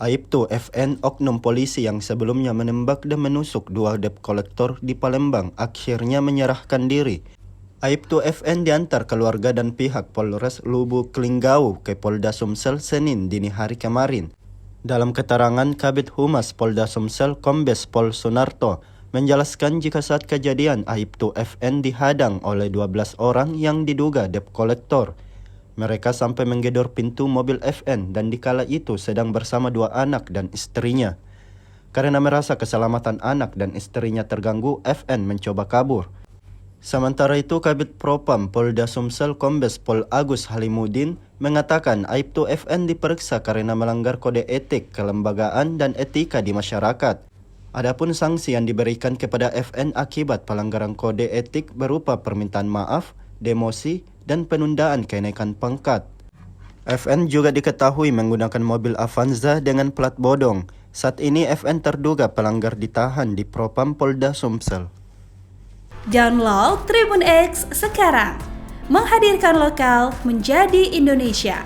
Aibtu FN, oknum polisi yang sebelumnya menembak dan menusuk dua debt collector di Palembang, akhirnya menyerahkan diri. Aibtu FN diantar keluarga dan pihak Polres Lubuk Linggau ke Polda Sumsel Senin dini hari kemarin. Dalam keterangan, Kabid Humas Polda Sumsel Kombes Pol Sunarto menjelaskan jika saat kejadian Aibtu FN dihadang oleh 12 orang yang diduga debt collector. Mereka sampai menggedor pintu mobil FN dan dikala itu sedang bersama dua anak dan istrinya. Karena merasa keselamatan anak dan istrinya terganggu, FN mencoba kabur. Sementara itu, Kabid Propam Polda Sumsel Kombes Pol Agus Halimudin mengatakan Aibtu FN diperiksa karena melanggar kode etik kelembagaan dan etika di masyarakat. Adapun sanksi yang diberikan kepada FN akibat pelanggaran kode etik berupa permintaan maaf, demosi, dan penundaan kenaikan pangkat. FN juga diketahui menggunakan mobil Avanza dengan plat bodong. Saat ini FN terduga pelanggar ditahan di Propam Polda Sumsel. Download Tribun X sekarang, menghadirkan lokal menjadi Indonesia.